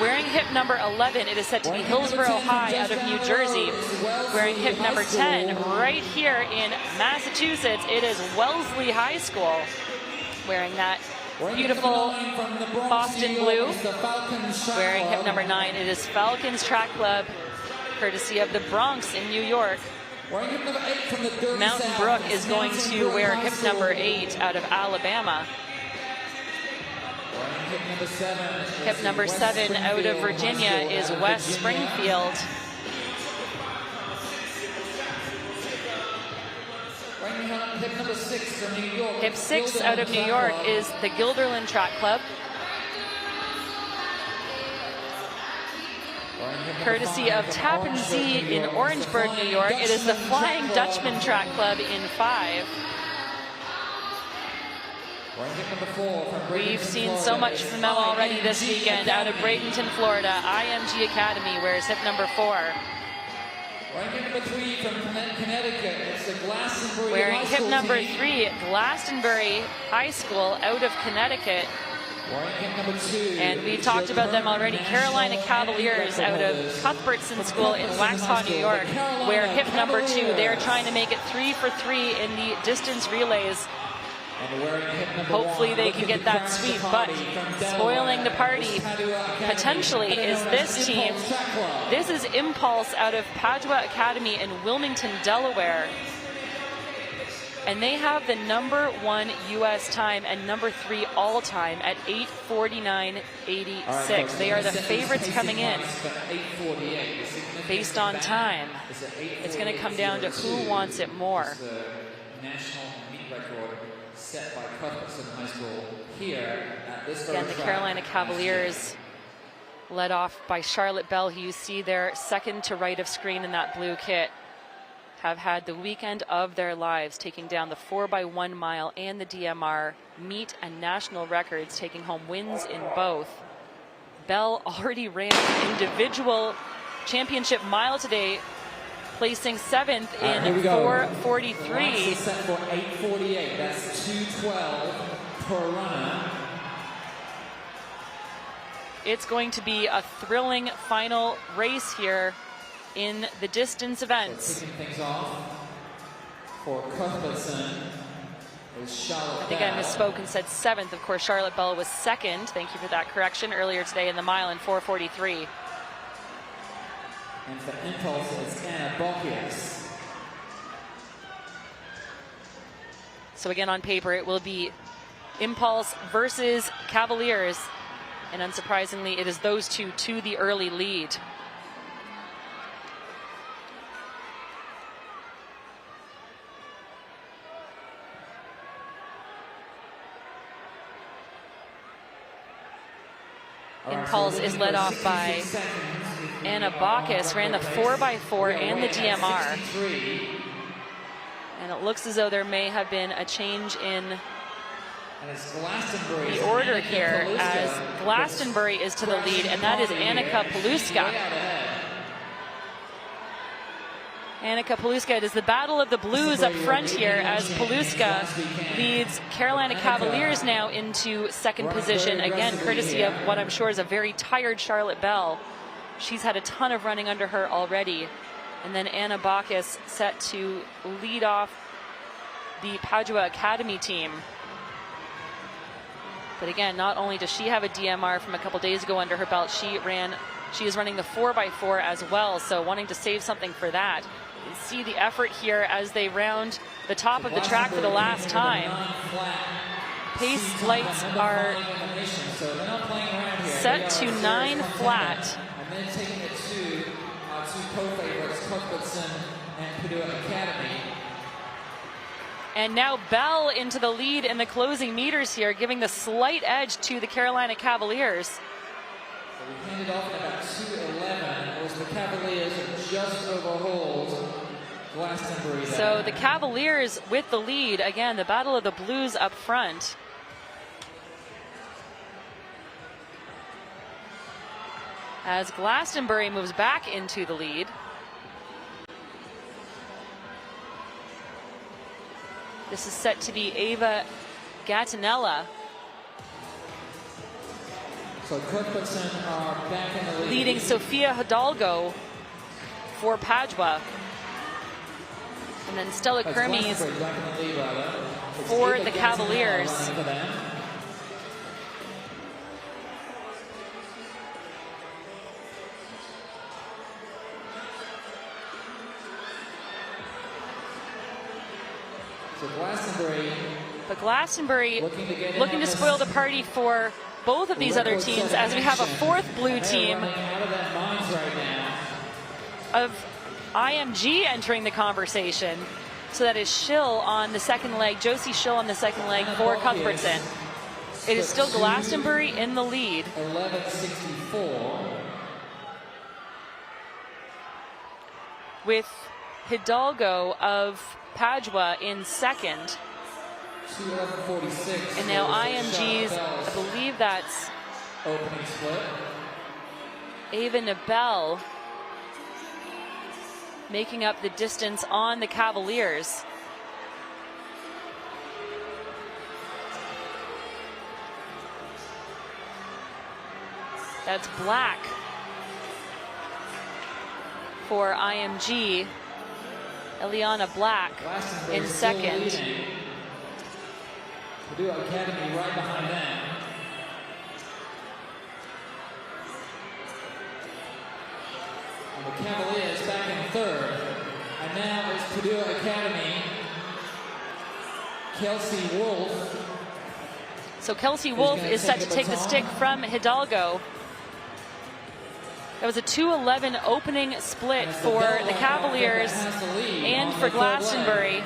Wearing hip number 11, it is set to be Hillsborough High out of New Jersey. Wearing hip number 10, right here in Massachusetts, it is Wellesley High School. Wearing that beautiful Boston blue. Wearing hip number 9, it is Falcons Track Club, courtesy of the Bronx in New York. Mountain Brook is going to wear hip number 8 out of Alabama. Hip number 7 out of Virginia is West Springfield. Hip 6 out of New York is the Guilderland Track Club. Courtesy of Tappan Zee in Orangeburg, New York, it is the Flying Dutchman Track Club in 5. We've seen so much from them already this weekend. Out of Bradenton, Florida, IMG Academy wears hip number 4. Wearing hip number 3, Glastonbury High School out of Connecticut. And we talked about them already. Carolina Cavaliers out of Cuthbertson School in Waxhaw, New York, wear hip number 2. They're trying to make it 3 for 3 in the distance relays. Hopefully they can get that sweep, but spoiling the party potentially is this team. This is Impulse out of Padua Academy in Wilmington, Delaware. And they have the number 1 U.S. time and number 3 all-time at 8:49.86. They are the favorites coming in based on time. It's going to come down to who wants it more. Set by Cuthbertson High School here at this again, the Carolina Cavaliers, led off by Charlotte Bell, who you see there second to right of screen in that blue kit, have had the weekend of their lives, taking down the 4x1 mile and the DMR meet and national records, taking home wins in both. Bell already ran the individual championship mile today, placing 7th in 4:43. Set for 8:48. That's 2:12 per runner. It's going to be a thrilling final race here in the distance events. So kicking things off for Cuthbertson is Charlotte. I think I misspoke and said 7th. Of course, Charlotte Bell was 2nd. Thank you for that correction earlier today in the mile in 4:43. And for Impulse, it's Anna Bockius. So again, on paper, it will be Impulse versus Cavaliers. And unsurprisingly, it is those two to the early lead. Impulse is led off by Anna Bacchus, ran the 4x4 and the DMR. And it looks as though there may have been a change in the order here, as Glastonbury is to the lead, and that is Annika Paluska. Annika Paluska, it is the battle of the blues up front here, as Paluska leads Carolina Cavaliers now into second position, again courtesy of what I'm sure is a very tired Charlotte Bell. She's had a ton of running under her already. And then Anna Bacchus set to lead off the Padua Academy team. But again, not only does she have a DMR from a couple days ago under her belt, she is running the 4x4 as well, so wanting to save something for that. You can see the effort here as they round the top of the track for the last time. Pace lights are set to 9 flat. And then taking it to our two co-favorites, Cuthbertson and Padua Academy. And now Bell into the lead in the closing meters here, giving the slight edge to the Carolina Cavaliers. So we handed off at about 2:11. It was the Cavaliers that just overhauled Glastonbury there. So the Cavaliers with the lead. Again, the battle of the blues up front. As Glastonbury moves back into the lead. This is set to be Ava Gattinella. So Cuthbertson are back in the lead. Leading Sofia Hidalgo for Padua. And then Stella Kermes for the Cavaliers. So Glastonbury. But Glastonbury looking to spoil the party for both of these other teams, as we have a fourth blue team of IMG entering the conversation. So that is Schill on the second leg, Josie Schill on the second leg for Cuthbertson. It is still Glastonbury in the lead. 11:64. With Hidalgo of Padua in second. 2:11:46. And now IMG's, I believe that's opening split. Ava Nabel making up the distance on the Cavaliers. That's Black for IMG. Eliana Black in second. Purdue Academy right behind them. And the Cavaliers back in third. And now it's Purdue Academy. Kelsey Wolf. So Kelsey Wolf is set to take the stick from Hidalgo. That was a 2:11 opening split for the Cavaliers and for Glastonbury.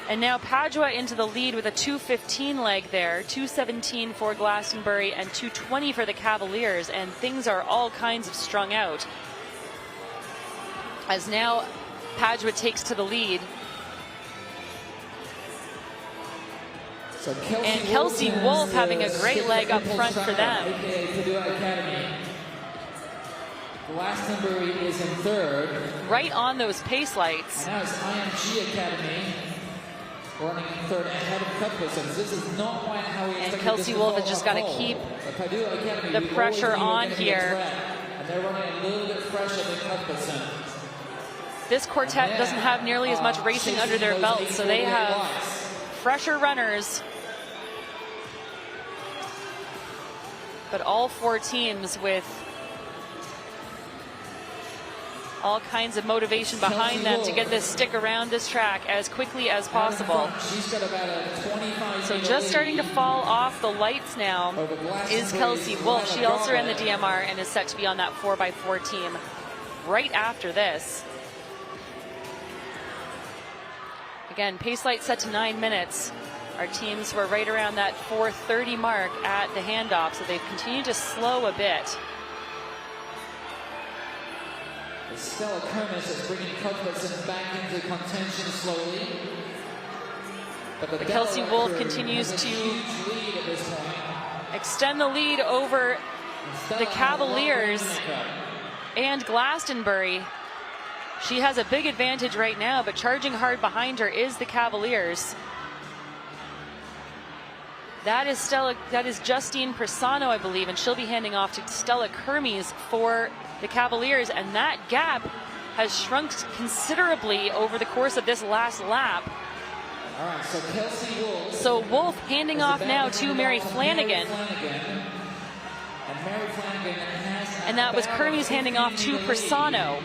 And now Padua into the lead with a 2:15 leg there, 2:17 for Glastonbury and 2:20 for the Cavaliers, and things are all kinds of strung out. As now Padua takes to the lead. And Kelsey Wolf having a great leg up front for them. Glastonbury is in third. Right on those pace lights. And now it's IMG Academy running in third ahead of Cuthbertson. This is not quite how we expected. And Kelsey Wolf has just got to keep the pressure on here. And they're running a little bit fresher than Cuthbertson. This quartet doesn't have nearly as much racing under their belt, so they have fresher runners. But all four teams with all kinds of motivation behind them to get this stick around this track as quickly as possible. So just starting to fall off the lights now is Kelsey Wolf. She also ran the DMR and is set to be on that 4x4 team right after this. Again, pace light set to 9 minutes. Our teams were right around that 4:30 mark at the handoff, so they've continued to slow a bit. Stella Kermes is bringing Cuthbertson back into contention slowly. But Kelsey Wolf continues to extend the lead over the Cavaliers and Glastonbury. She has a big advantage right now, but charging hard behind her is the Cavaliers. That is Justine Persano, I believe, and she'll be handing off to Stella Kermes for the Cavaliers, and that gap has shrunk considerably over the course of this last lap. All right, so Kelsey Wolf. So Wolf handing off now to Mary Flanagan. And that was Kermes handing off to Persano.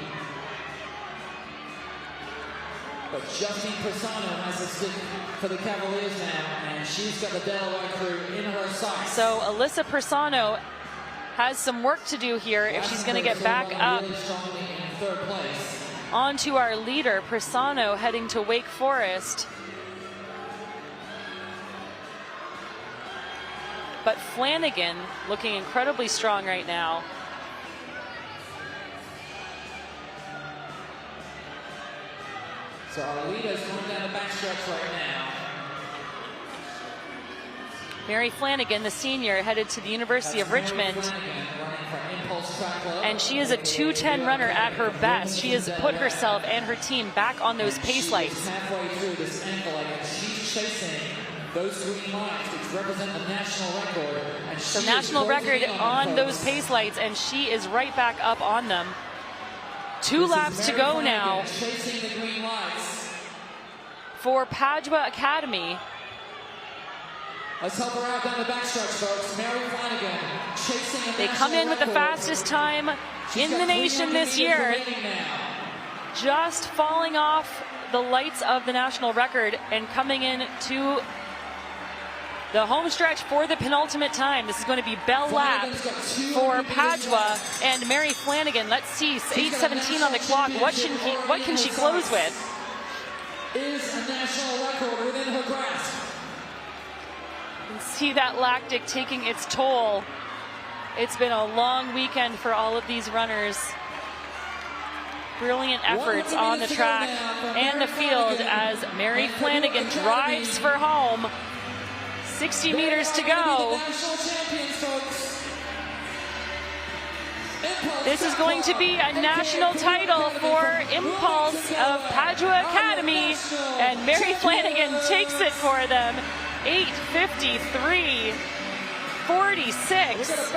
But Justine Persano has a stick for the Cavaliers now, and she's got the Delaware crew in her sights. So Alyssa Persano has some work to do here if she's going to get back up onto our leader. Persano heading to Wake Forest. But Flanagan looking incredibly strong right now. So our leader's going down the backstretch right now. Mary Flanagan, the senior, headed to the University of Richmond. And she is a 2:10 runner at her best. She has put herself and her team back on those pace lights. Halfway through this envelope, she's chasing those green lights, which represent the national record. And so national record on those pace lights, and she is right back up on them. 2 laps to go now chasing the green lights for Padua Academy. Let's help her out down the backstretch, folks. Mary Flanagan chasing. They come in with the fastest time in the nation this year, just falling off the lights of the national record and coming in to the home stretch for the penultimate time. This is going to be bell lap for Padua and Mary Flanagan. Let's see, 8:17 on the clock. What can she close with? Is a national record within her grasp? You can see that lactic taking its toll. It's been a long weekend for all of these runners. Brilliant efforts on the track and the field as Mary Flanagan drives for home. 60 meters to go. This is going to be a national title for Impulse of Padua Academy, and Mary Flanagan takes it for them. 8:53.46.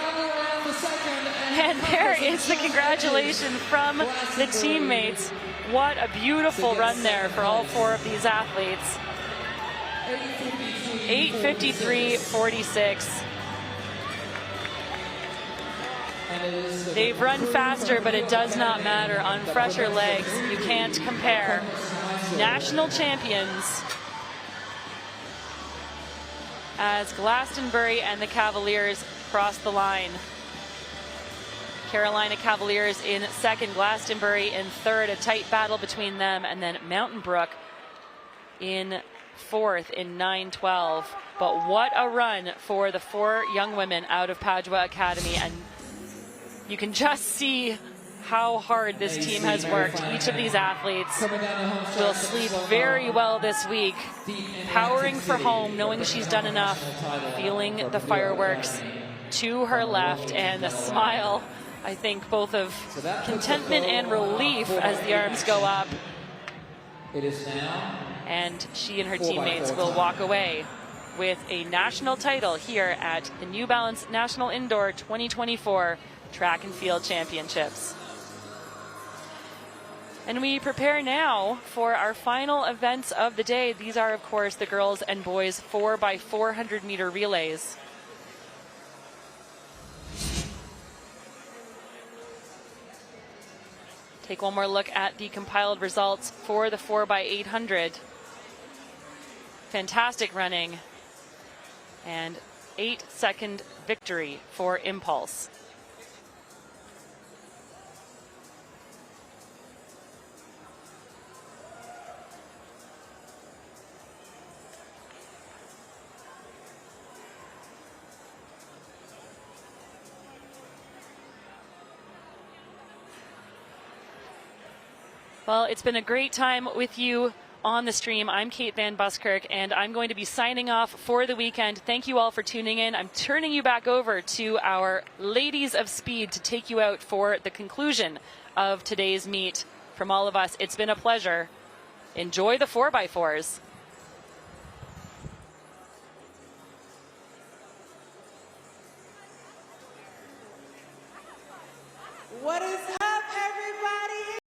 And there is the congratulation from the teammates. What a beautiful run there for all 4 of these athletes. 8:53.46. They've run faster, but it does not matter. On fresher legs, you can't compare. National champions as Glastonbury and the Cavaliers cross the line. Carolina Cavaliers in second, Glastonbury in third, a tight battle between them, and then Mountain Brook in fourth in 9:12. But what a run for the 4 young women out of Padua Academy, and you can just see how hard this team has worked. Each of these athletes will sleep very well this week, powering for home, knowing she's done enough, feeling the fireworks to her left, and a smile, I think, both of contentment and relief as the arms go up. It is now. And she and her teammates will walk away with a national title here at the New Balance National Indoor 2024 Track and Field Championships. And we prepare now for our final events of the day. These are, of course, the girls and boys 4x400 meter relays. Take one more look at the compiled results for the 4x800. Fantastic running and 8-second victory for Impulse. Well, it's been a great time with you on the stream. I'm Kate Van Buskirk, and I'm going to be signing off for the weekend. Thank you all for tuning in. I'm turning you back over to our Ladies of Speed to take you out for the conclusion of today's meet. From all of us, it's been a pleasure. Enjoy the 4x4s.